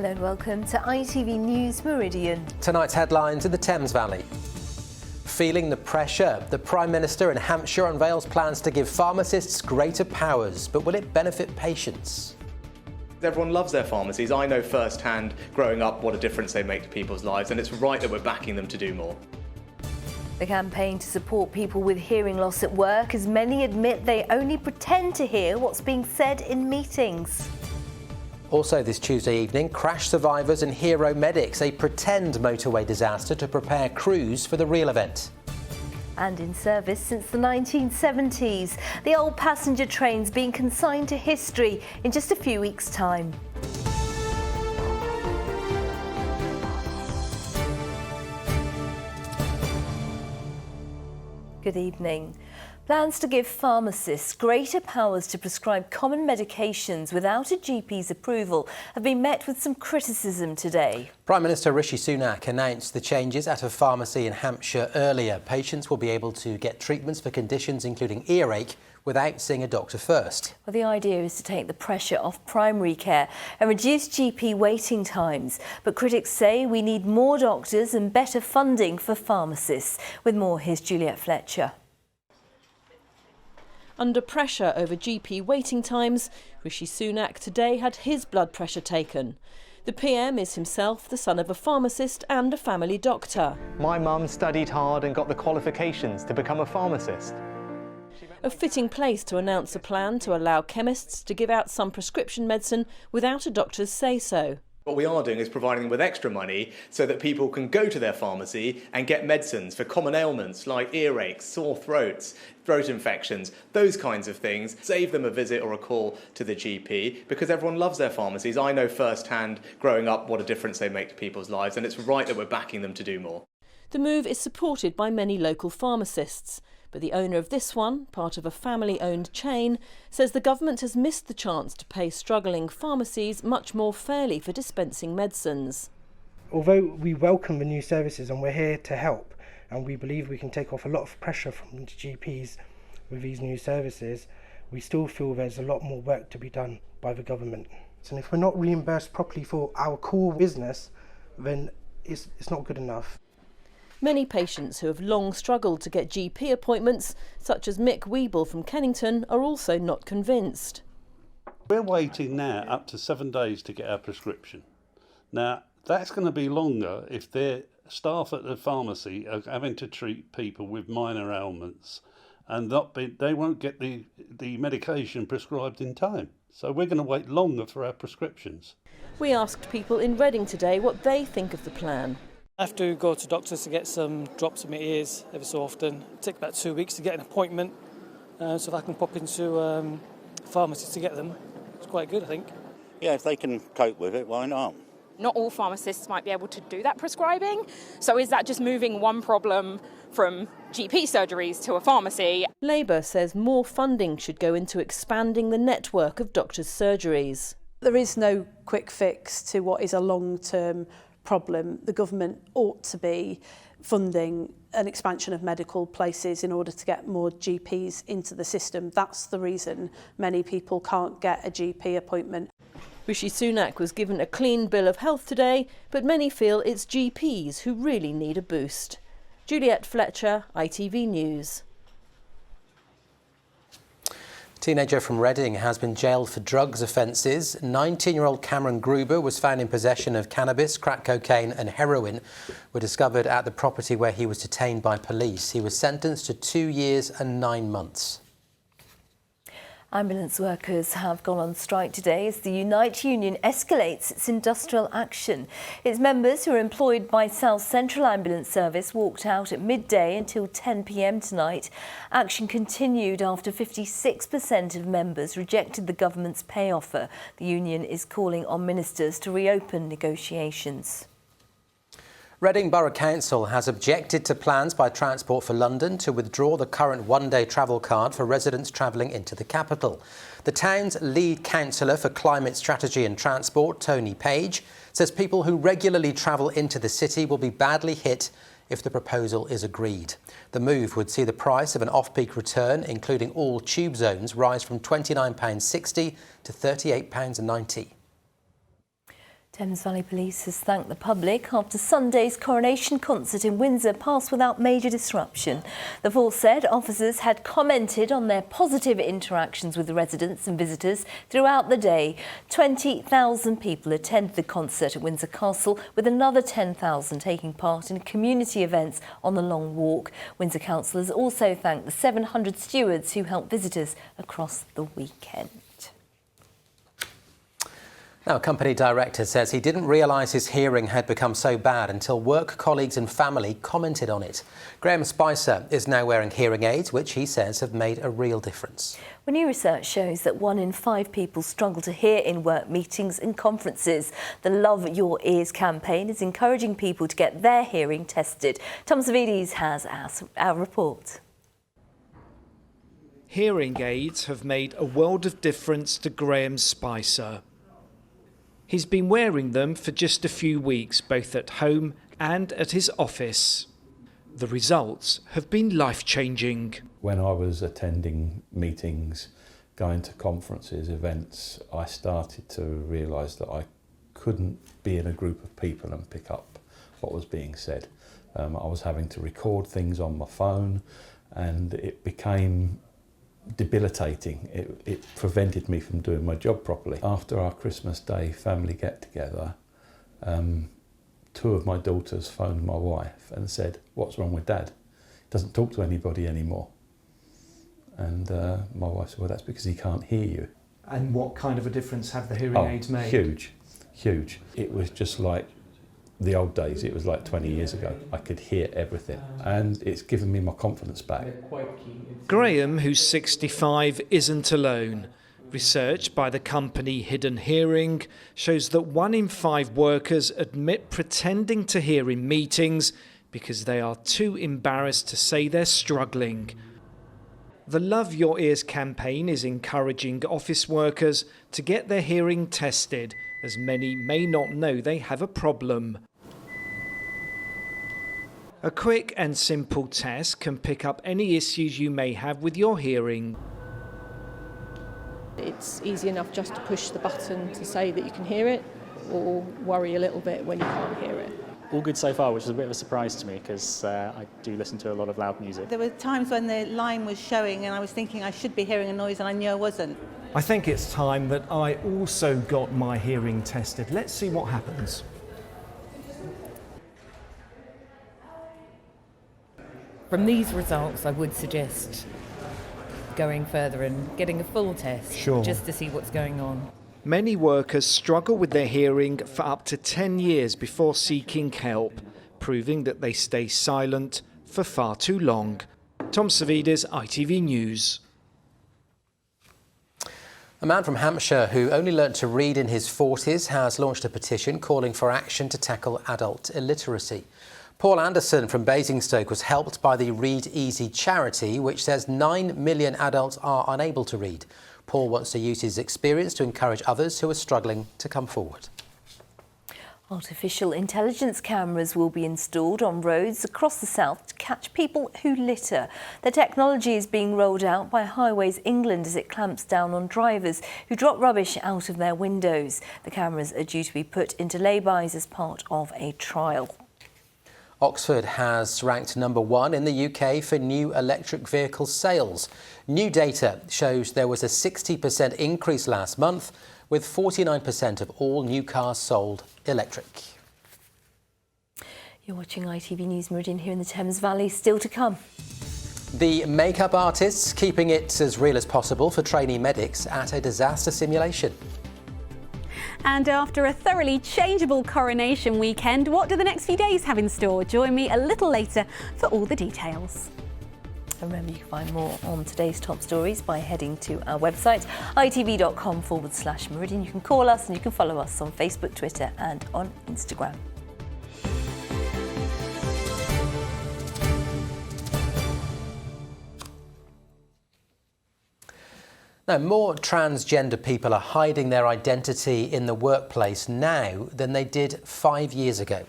Hello and welcome to ITV News Meridian. Tonight's headlines in the Thames Valley. Feeling the pressure, the Prime Minister in Hampshire unveils plans to give pharmacists greater powers, but will it benefit patients? Everyone loves their pharmacies. I know firsthand, growing up, what a difference they make to people's lives, and it's right that we're backing them to do more. The campaign to support people with hearing loss at work, as many admit they only pretend to hear what's being said in meetings. Also this Tuesday evening, crash survivors and hero medics, a pretend motorway disaster to prepare crews for the real event. And in service since the 1970s, the old passenger trains being consigned to history in just a few weeks' time. Good evening. Plans to give pharmacists greater powers to prescribe common medications without a GP's approval have been met with some criticism today. Prime Minister Rishi Sunak announced the changes at a pharmacy in Hampshire earlier. Patients will be able to get treatments for conditions including earache without seeing a doctor first. Well, the idea is to take the pressure off primary care and reduce GP waiting times. But critics say we need more doctors and better funding for pharmacists. With more, here's Juliet Fletcher. Under pressure over GP waiting times, Rishi Sunak today had his blood pressure taken. The PM is himself the son of a pharmacist and a family doctor. My mum studied hard and got the qualifications to become a pharmacist. A fitting place to announce a plan to allow chemists to give out some prescription medicine without a doctor's say-so. What we are doing is providing them with extra money so that people can go to their pharmacy and get medicines for common ailments like earaches, sore throats, throat infections, those kinds of things. Save them a visit or a call to the GP, because everyone loves their pharmacies. I know firsthand, growing up, what a difference they make to people's lives, and it's right that we're backing them to do more. The move is supported by many local pharmacists. But the owner of this one, part of a family-owned chain, says the government has missed the chance to pay struggling pharmacies much more fairly for dispensing medicines. Although we welcome the new services and we're here to help, and we believe we can take off a lot of pressure from the GPs with these new services, we still feel there's a lot more work to be done by the government. And if we're not reimbursed properly for our core business, then it's not good enough. Many patients who have long struggled to get GP appointments, such as Mick Weeble from Kennington, are also not convinced. We're waiting now up to 7 days to get our prescription. Now, that's going to be longer if their staff at the pharmacy are having to treat people with minor ailments and they won't get the medication prescribed in time. So we're going to wait longer for our prescriptions. We asked people in Reading today what they think of the plan. I have to go to doctors to get some drops in my ears every so often. It takes about 2 weeks to get an appointment, so if I can pop into a pharmacy to get them, it's quite good, I think. Yeah, if they can cope with it, why not? Not all pharmacists might be able to do that prescribing, so is that just moving one problem from GP surgeries to a pharmacy? Labour says more funding should go into expanding the network of doctors' surgeries. There is no quick fix to what is a long-term problem. The government ought to be funding an expansion of medical places in order to get more GPs into the system. That's the reason many people can't get a GP appointment. Rishi Sunak was given a clean bill of health today, but many feel it's GPs who really need a boost. Juliet Fletcher, ITV News. A teenager from Reading has been jailed for drugs offences. 19-year-old Cameron Gruber was found in possession of cannabis, crack cocaine and heroin were discovered at the property where he was detained by police. He was sentenced to 2 years and 9 months. Ambulance workers have gone on strike today as the Unite union escalates its industrial action. Its members, who are employed by South Central Ambulance Service, walked out at midday until 10 p.m. tonight. Action continued after 56% of members rejected the government's pay offer. The union is calling on ministers to reopen negotiations. Reading Borough Council has objected to plans by Transport for London to withdraw the current one-day travel card for residents travelling into the capital. The town's lead councillor for climate strategy and transport, Tony Page, says people who regularly travel into the city will be badly hit if the proposal is agreed. The move would see the price of an off-peak return, including all tube zones, rise from £29.60 to £38.90. Thames Valley Police has thanked the public after Sunday's coronation concert in Windsor passed without major disruption. The force said officers had commented on their positive interactions with residents and visitors throughout the day. 20,000 people attended the concert at Windsor Castle, with another 10,000 taking part in community events on the Long Walk. Windsor Council has also thanked the 700 stewards who helped visitors across the weekend. Now, a company director says he didn't realise his hearing had become so bad until work colleagues and family commented on it. Graham Spicer is now wearing hearing aids, which he says have made a real difference. Well, new research shows that 1 in 5 people struggle to hear in work meetings and conferences. The Love Your Ears campaign is encouraging people to get their hearing tested. Tom Savides has our report. Hearing aids have made a world of difference to Graham Spicer. He's been wearing them for just a few weeks, both at home and at his office. The results have been life-changing. When I was attending meetings, going to conferences, events, I started to realise that I couldn't be in a group of people and pick up what was being said. I was having to record things on my phone, and it became debilitating. It prevented me from doing my job properly. After our Christmas Day family get-together, 2 of my daughters phoned my wife and said, "What's wrong with Dad? He doesn't talk to anybody anymore." And my wife said, "Well, that's because he can't hear you." And what kind of a difference have the hearing aids made? Huge. It was just like the old days. It was like 20 years ago. I could hear everything, and it's given me my confidence back. Graham, who's 65, isn't alone. Research by the company Hidden Hearing shows that 1 in 5 workers admit pretending to hear in meetings because they are too embarrassed to say they're struggling. The Love Your Ears campaign is encouraging office workers to get their hearing tested, as many may not know they have a problem. A quick and simple test can pick up any issues you may have with your hearing. It's easy enough just to push the button to say that you can hear it, or worry a little bit when you can't hear it. All good so far, which is a bit of a surprise to me because I do listen to a lot of loud music. There were times when the line was showing and I was thinking I should be hearing a noise and I knew I wasn't. I think it's time that I also got my hearing tested. Let's see what happens. From these results, I would suggest going further and getting a full test, just to see what's going on. Many workers struggle with their hearing for up to 10 years before seeking help, proving that they stay silent for far too long. Tom Savides, ITV News. A man from Hampshire who only learnt to read in his 40s has launched a petition calling for action to tackle adult illiteracy. Paul Anderson from Basingstoke was helped by the Read Easy charity, which says 9 million adults are unable to read. Paul wants to use his experience to encourage others who are struggling to come forward. Artificial intelligence cameras will be installed on roads across the south to catch people who litter. The technology is being rolled out by Highways England as it clamps down on drivers who drop rubbish out of their windows. The cameras are due to be put into lay-bys as part of a trial. Oxford has ranked number 1 in the UK for new electric vehicle sales. New data shows there was a 60% increase last month, with 49% of all new cars sold electric. You're watching ITV News Meridian here in the Thames Valley. Still to come. The makeup artists keeping it as real as possible for trainee medics at a disaster simulation. And after a thoroughly changeable coronation weekend, what do the next few days have in store? Join me a little later for all the details. And remember, you can find more on today's top stories by heading to our website, itv.com/Meridian. You can call us and you can follow us on Facebook, Twitter and on Instagram. Now, more transgender people are hiding their identity in the workplace now than they did 5 years ago.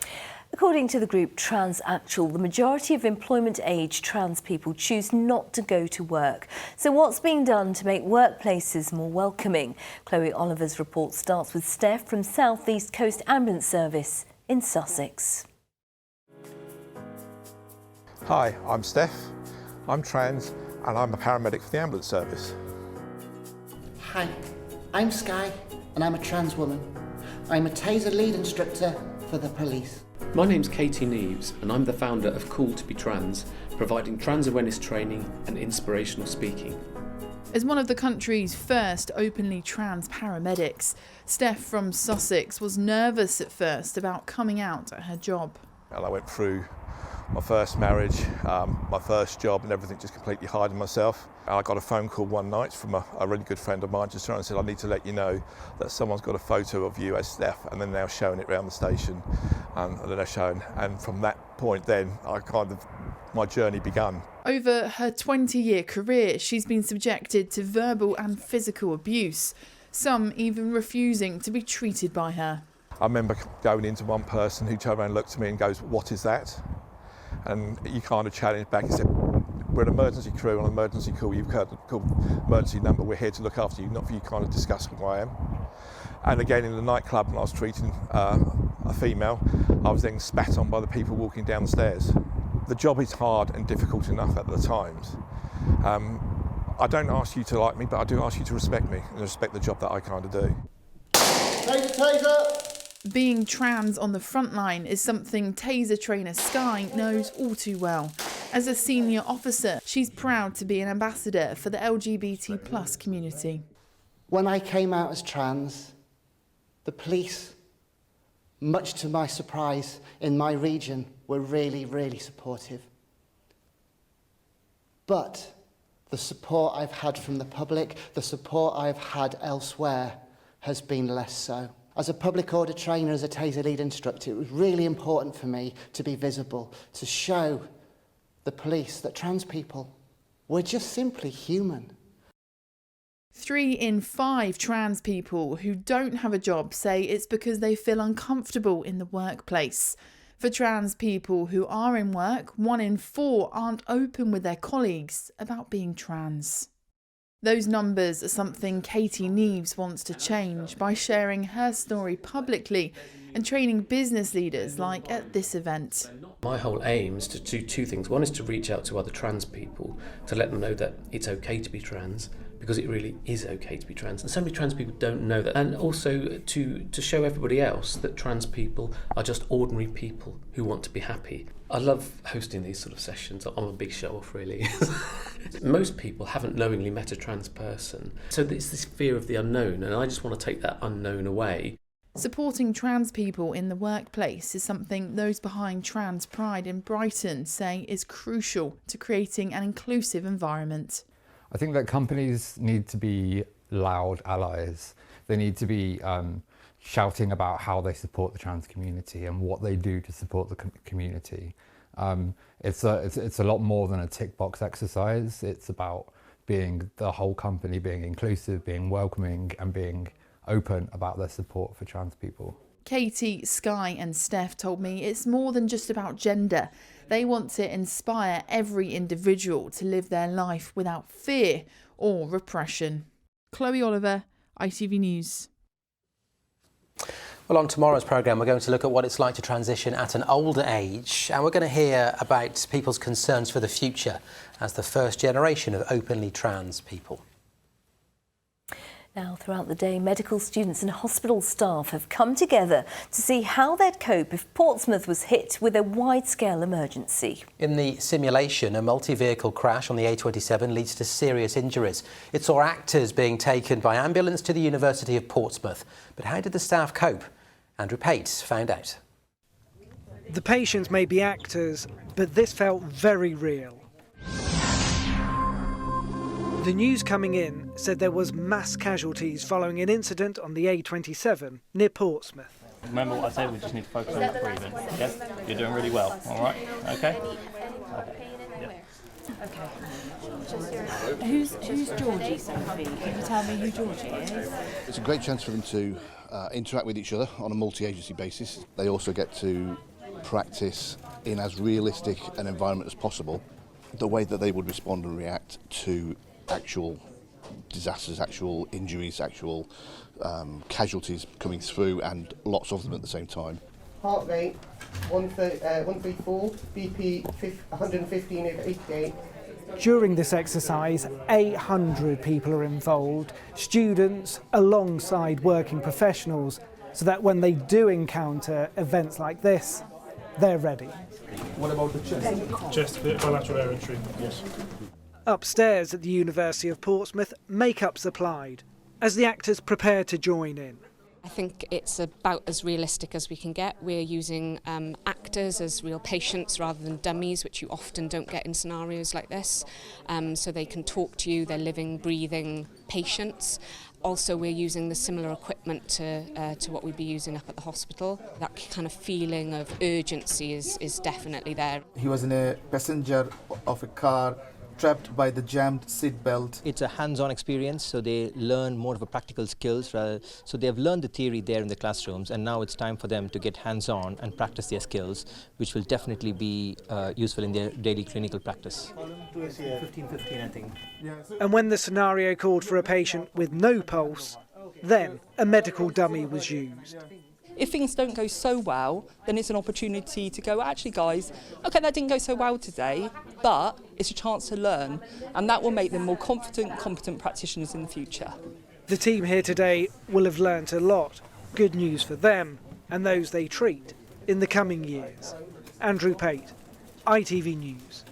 According to the group Transactual, the majority of employment-age trans people choose not to go to work. So what's being done to make workplaces more welcoming? Chloe Oliver's report starts with Steph from South East Coast Ambulance Service in Sussex. Hi, I'm Steph. I'm trans and I'm a paramedic for the ambulance service. Hi, I'm Sky and I'm a trans woman. I'm a taser lead instructor for the police. My name's Katie Neves and I'm the founder of Cool to Be Trans, providing trans awareness training and inspirational speaking. As one of the country's first openly trans paramedics, Steph from Sussex was nervous at first about coming out at her job. And I went through my first marriage, my first job and everything, just completely hiding myself. And I got a phone call one night from a really good friend of mine just trying to say, I need to let you know that someone's got a photo of you as Steph, and then they're showing it around the station, and then they're showing. And from that point then, my journey began. Over her 20-year career, she's been subjected to verbal and physical abuse, some even refusing to be treated by her. I remember going into one person who turned around and looked at me and goes, "What is that?" And you kind of challenged back and said, "We're an emergency crew on an emergency call. You've heard the emergency number. We're here to look after you, not for you to kind of discuss who I am." And again, in the nightclub, when I was treating a female, I was then spat on by the people walking down the stairs. The job is hard and difficult enough at the times. I don't ask you to like me, but I do ask you to respect me and respect the job that I kind of do. Taser, taser! Being trans on the front line is something taser trainer Sky knows all too well. As a senior officer, she's proud to be an ambassador for the LGBT+ community. When I came out as trans, the police, much to my surprise in my region, were really, really supportive. But the support I've had from the public, the support I've had elsewhere, has been less so. As a public order trainer, as a taser lead instructor, it was really important for me to be visible, to show the police that trans people were just simply human. 3 in 5 trans people who don't have a job say it's because they feel uncomfortable in the workplace. For trans people who are in work, 1 in 4 aren't open with their colleagues about being trans. Those numbers are something Katie Neves wants to change by sharing her story publicly and training business leaders like at this event. My whole aim is to do 2 things. One is to reach out to other trans people, to let them know that it's okay to be trans, because it really is okay to be trans. And so many trans people don't know that. And also to show everybody else that trans people are just ordinary people who want to be happy. I love hosting these sort of sessions. I'm a big show-off, really. Most people haven't knowingly met a trans person. So it's this fear of the unknown, and I just want to take that unknown away. Supporting trans people in the workplace is something those behind Trans Pride in Brighton say is crucial to creating an inclusive environment. I think that companies need to be loud allies. They need to be shouting about how they support the trans community and what they do to support the community. It's a lot more than a tick box exercise. It's about being the whole company, being inclusive, being welcoming, and being open about their support for trans people. Katie, Sky and Steph told me it's more than just about gender. They want to inspire every individual to live their life without fear or repression. Chloe Oliver, ITV News. Well, on tomorrow's programme, we're going to look at what it's like to transition at an older age, and we're going to hear about people's concerns for the future as the first generation of openly trans people. Now, throughout the day, medical students and hospital staff have come together to see how they'd cope if Portsmouth was hit with a wide-scale emergency. In the simulation, a multi-vehicle crash on the A27 leads to serious injuries. It saw actors being taken by ambulance to the University of Portsmouth. But how did the staff cope? Andrew Pate found out. The patients may be actors, but this felt very real. The news coming in said there was mass casualties following an incident on the A27 near Portsmouth. Remember what I said, we just need to focus on the breathing. Yes, you're doing really well, all right? Okay? Okay. Who's Georgie, Sophie? Can you tell me who Georgie is? It's a great chance for them to interact with each other on a multi-agency basis. They also get to practice in as realistic an environment as possible the way that they would respond and react to actual disasters, actual injuries, actual casualties coming through, and lots of them at the same time. Heart rate 134, BP 115/88. During this exercise, 800 people are involved, students alongside working professionals, so that when they do encounter events like this, they're ready. What about the chest? Chest, bilateral air entry. Yes. Upstairs at the University of Portsmouth, makeup's applied as the actors prepare to join in. I think it's about as realistic as we can get. We're using actors as real patients rather than dummies, which you often don't get in scenarios like this. So they can talk to you, they're living, breathing patients. Also, we're using the similar equipment to what we'd be using up at the hospital. That kind of feeling of urgency is definitely there. He was in a passenger of a car, trapped by the jammed seat belt. It's a hands-on experience, so they learn more of a practical skills. So they have learned the theory there in the classrooms, and now it's time for them to get hands-on and practice their skills, which will definitely be useful in their daily clinical practice. 15-15, I think. And when the scenario called for a patient with no pulse, then a medical dummy was used. If things don't go so well, then it's an opportunity to go, actually guys, okay, that didn't go so well today, but it's a chance to learn, and that will make them more confident, competent practitioners in the future. The team here today will have learnt a lot. Good news for them and those they treat in the coming years. Andrew Pate, ITV News.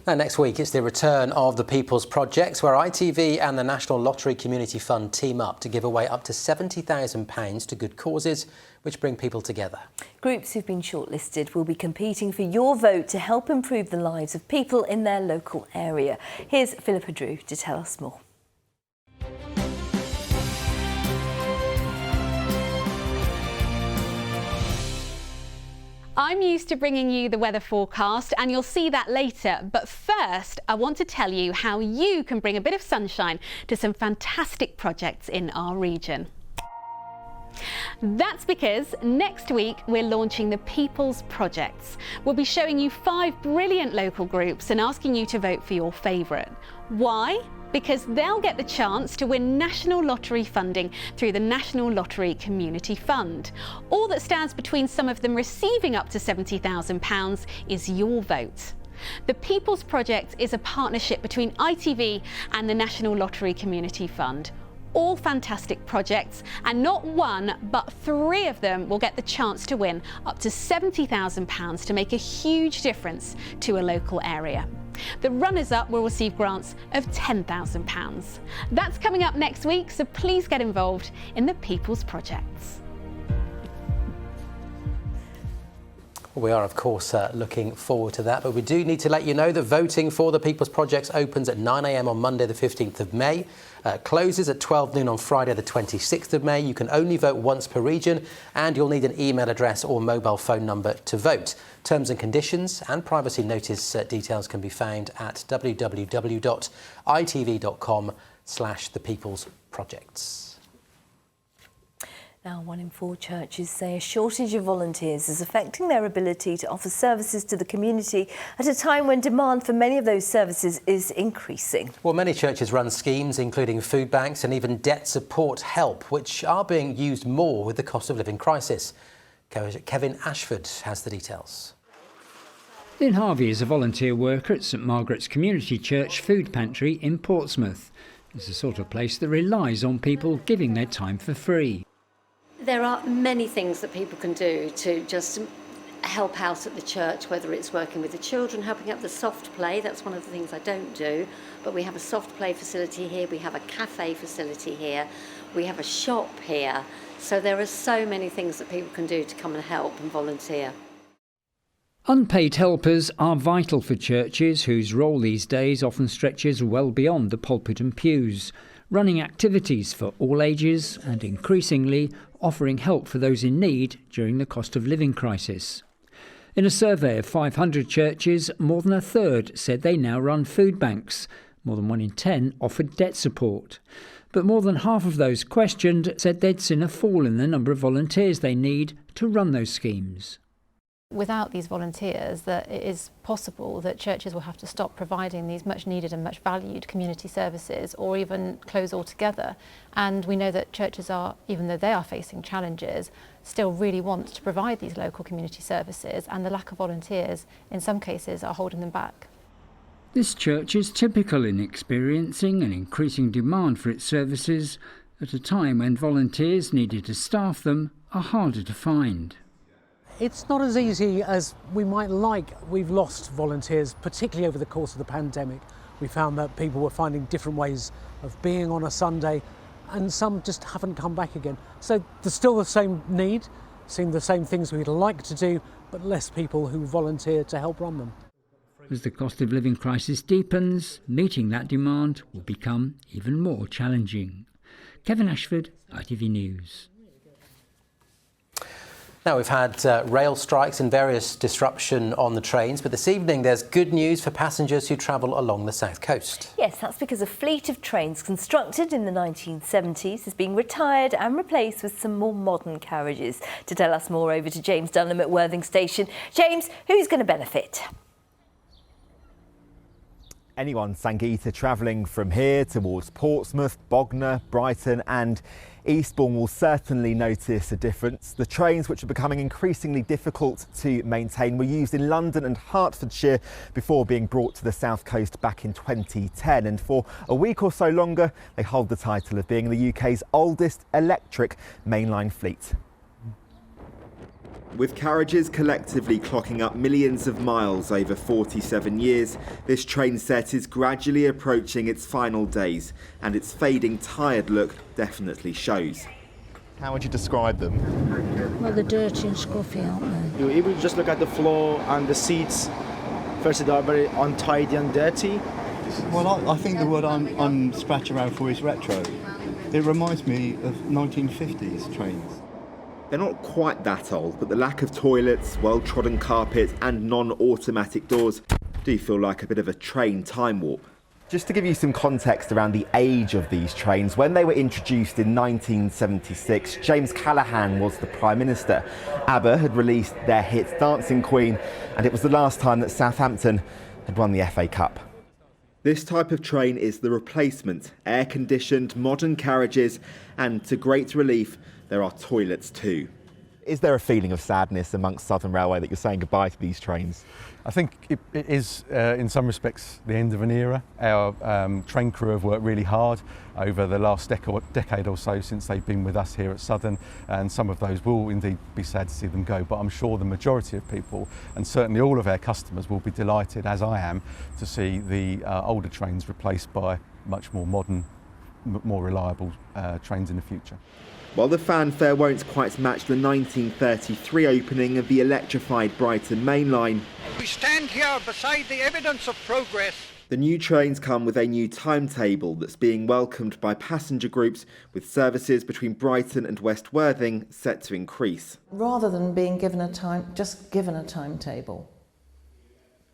Now, next week, it's the return of the People's Projects, where ITV and the National Lottery Community Fund team up to give away up to £70,000 to good causes, which bring people together. Groups who've been shortlisted will be competing for your vote to help improve the lives of people in their local area. Here's Philippa Drew to tell us more. I'm used to bringing you the weather forecast, and you'll see that later. But first, I want to tell you how you can bring a bit of sunshine to some fantastic projects in our region. That's because next week we're launching the People's Projects. We'll be showing you 5 brilliant local groups and asking you to vote for your favourite. Why? Because they'll get the chance to win National Lottery funding through the National Lottery Community Fund. All that stands between some of them receiving up to £70,000 is your vote. The People's Project is a partnership between ITV and the National Lottery Community Fund. All fantastic projects, and not one but 3 of them will get the chance to win up to £70,000 to make a huge difference to a local area. The runners-up will receive grants of £10,000. That's coming up next week, so please get involved in the People's Projects. We are, of course, looking forward to that, but we do need to let you know that voting for the People's Projects opens at 9 a.m. on Monday the 15th of May, closes at 12 noon on Friday the 26th of May. You can only vote once per region, and you'll need an email address or mobile phone number to vote. Terms and conditions and privacy notice details can be found at www.itv.com/thepeoplesprojects. Now, 1 in 4 churches say a shortage of volunteers is affecting their ability to offer services to the community at a time when demand for many of those services is increasing. Well, many churches run schemes, including food banks and even debt support help, which are being used more with the cost of living crisis. Kevin Ashford has the details. Lynn Harvey is a volunteer worker at St Margaret's Community Church Food Pantry in Portsmouth. It's the sort of place that relies on people giving their time for free. There are many things that people can do to just help out at the church, whether it's working with the children, helping out the soft play. That's one of the things I don't do, but we have a soft play facility here, we have a cafe facility here, we have a shop here. So there are so many things that people can do to come and help and volunteer. Unpaid helpers are vital for churches whose role these days often stretches well beyond the pulpit and pews, running activities for all ages and increasingly offering help for those in need during the cost of living crisis. In a survey of 500 churches, more than a third said they now run food banks. More than 1 in 10 offered debt support. But more than half of those questioned said they'd seen a fall in the number of volunteers they need to run those schemes. Without these volunteers, that it is possible that churches will have to stop providing these much needed and much valued community services, or even close altogether. And we know that churches are, even though they are facing challenges, still really want to provide these local community services, and the lack of volunteers in some cases are holding them back. This church is typical in experiencing an increasing demand for its services at a time when volunteers needed to staff them are harder to find. It's not as easy as we might like. We've lost volunteers, particularly over the course of the pandemic. We found that people were finding different ways of being on a Sunday, and some just haven't come back again. So there's still the same need, seeing the same things we'd like to do, but less people who volunteer to help run them. As the cost of living crisis deepens, meeting that demand will become even more challenging. Kevin Ashford, ITV News. Now, we've had rail strikes and various disruption on the trains, but this evening there's good news for passengers who travel along the south coast. Yes, that's because a fleet of trains constructed in the 1970s is being retired and replaced with some more modern carriages. To tell us more, over to James Dunham at Worthing Station. James, who's going to benefit? Anyone, Sangeeta, travelling from here towards Portsmouth, Bognor, Brighton and Eastbourne will certainly notice a difference. The trains, which are becoming increasingly difficult to maintain, were used in London and Hertfordshire before being brought to the south coast back in 2010. And for a week or so longer, they hold the title of being the UK's oldest electric mainline fleet. With carriages collectively clocking up millions of miles over 47 years, this train set is gradually approaching its final days, and its fading, tired look definitely shows. How would you describe them? Well, they're dirty and scruffy, aren't they? If you just look at the floor and the seats, first they are very untidy and dirty. Well, I think the word I'm scratching around for is retro. It reminds me of 1950s trains. They're not quite that old, but the lack of toilets, well-trodden carpet and non-automatic doors do feel like a bit of a train time warp. Just to give you some context around the age of these trains, when they were introduced in 1976, James Callaghan was the Prime Minister. ABBA had released their hit Dancing Queen, and it was the last time that Southampton had won the FA Cup. This type of train is the replacement, air-conditioned, modern carriages, and to great relief, there are toilets too. Is there a feeling of sadness amongst Southern Railway that you're saying goodbye to these trains? I think it is, in some respects, the end of an era. Our train crew have worked really hard over the last decade or so since they've been with us here at Southern, and some of those will indeed be sad to see them go, but I'm sure the majority of people, and certainly all of our customers, will be delighted, as I am, to see the older trains replaced by much more modern, more reliable trains in the future. While the fanfare won't quite match the 1933 opening of the electrified Brighton Main Line, we stand here beside the evidence of progress. The new trains come with a new timetable that's being welcomed by passenger groups, with services between Brighton and West Worthing set to increase. Rather than being given a timetable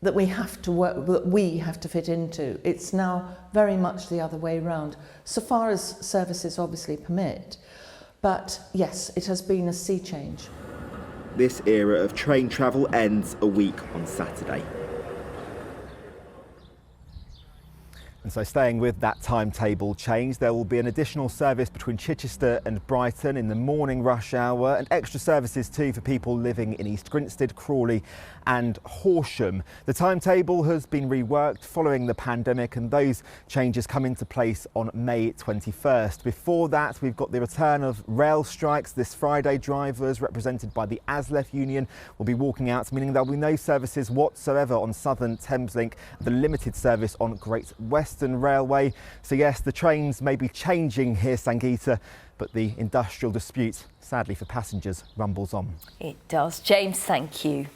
that we have to work, that we have to fit into, it's now very much the other way round, so far as services obviously permit. But yes, it has been a sea change. This era of train travel ends a week on Saturday. And so staying with that timetable change, there will be an additional service between Chichester and Brighton in the morning rush hour, and extra services too for people living in East Grinstead, Crawley and Horsham. The timetable has been reworked following the pandemic, and those changes come into place on May 21st. Before that, we've got the return of rail strikes this Friday. Drivers represented by the ASLEF union will be walking out, meaning there will be no services whatsoever on Southern Thameslink, the limited service on Great Western Railway. So yes, the trains may be changing here, Sangeeta, but the industrial dispute, sadly for passengers, rumbles on. It does. James, thank you.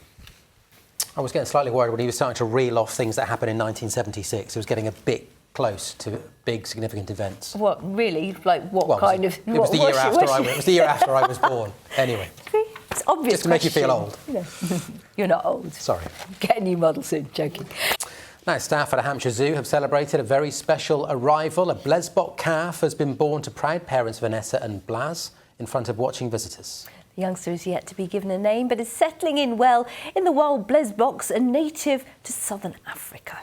I was getting slightly worried when he was starting to reel off things that happened in 1976. It was getting a bit close to big, significant events. What, really? Like what kind of... It was the year after I was born. Anyway. It's obvious. Just to make you feel old. You're not old. Sorry. Get a new model soon. Joking. Now, staff at a Hampshire Zoo have celebrated a very special arrival. A Blesbok calf has been born to proud parents Vanessa and Blaz in front of watching visitors. The youngster is yet to be given a name, but is settling in well in the wild Blesboks, a native to southern Africa.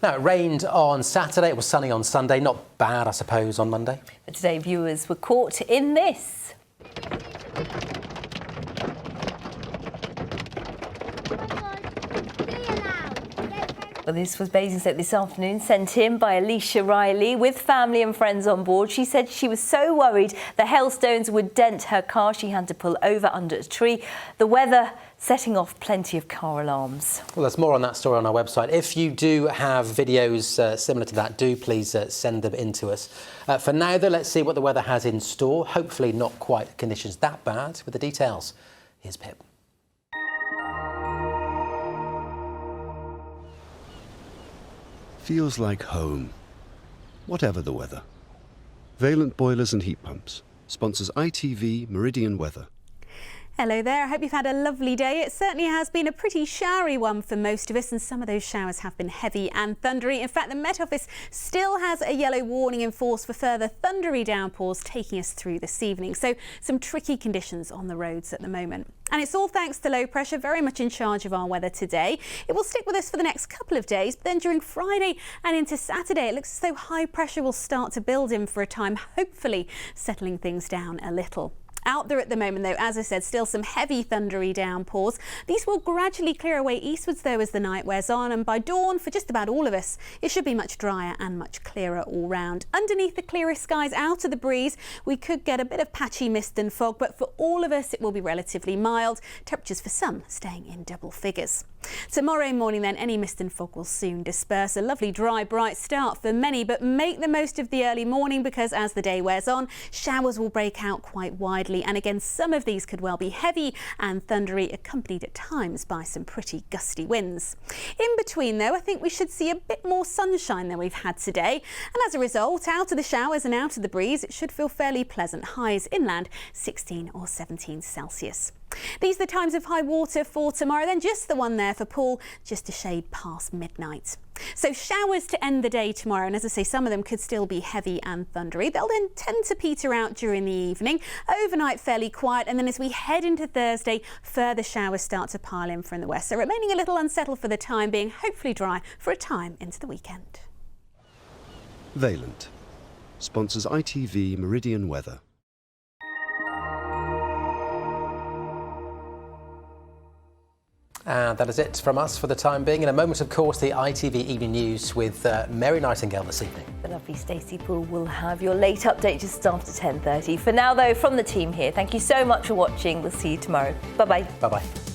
Now, it rained on Saturday, it was sunny on Sunday, not bad, I suppose, on Monday. But today, viewers were caught in this. Well, this was Basingstoke this afternoon, sent in by Alicia Riley with family and friends on board. She said she was so worried the hailstones would dent her car. She had to pull over under a tree. The weather setting off plenty of car alarms. Well, there's more on that story on our website. If you do have videos similar to that, do please send them in to us. For now, though, let's see what the weather has in store. Hopefully not quite conditions that bad. With the details, here's Pip. Feels like home, whatever the weather. Valent Boilers and Heat Pumps sponsors ITV Meridian Weather. Hello there, I hope you've had a lovely day. It certainly has been a pretty showery one for most of us, and some of those showers have been heavy and thundery. In fact, the Met Office still has a yellow warning in force for further thundery downpours taking us through this evening. So some tricky conditions on the roads at the moment. And it's all thanks to low pressure, very much in charge of our weather today. It will stick with us for the next couple of days, but then during Friday and into Saturday, it looks as though high pressure will start to build in for a time, hopefully settling things down a little. Out there at the moment, though, as I said, still some heavy thundery downpours. These will gradually clear away eastwards, though, as the night wears on, and by dawn, for just about all of us, it should be much drier and much clearer all round. Underneath the clearer skies, out of the breeze, we could get a bit of patchy mist and fog, but for all of us, it will be relatively mild. Temperatures for some staying in double figures. Tomorrow morning, then, any mist and fog will soon disperse. A lovely, dry, bright start for many, but make the most of the early morning because as the day wears on, showers will break out quite widely. And again, some of these could well be heavy and thundery, accompanied at times by some pretty gusty winds. In between, though, I think we should see a bit more sunshine than we've had today. And as a result, out of the showers and out of the breeze, it should feel fairly pleasant. Highs inland 16 or 17 Celsius. These are the times of high water for tomorrow, then just the one there for Poole, just a shade past midnight. So showers to end the day tomorrow, and as I say, some of them could still be heavy and thundery. They'll then tend to peter out during the evening. Overnight fairly quiet, and then as we head into Thursday, further showers start to pile in from the west. So remaining a little unsettled for the time being, hopefully dry for a time into the weekend. Valent sponsors ITV Meridian Weather. And that is it from us for the time being. In a moment, of course, the ITV Evening News with Mary Nightingale this evening. The lovely Stacey Poole will have your late update just after 10:30. For now, though, from the team here, thank you so much for watching. We'll see you tomorrow. Bye-bye. Bye-bye.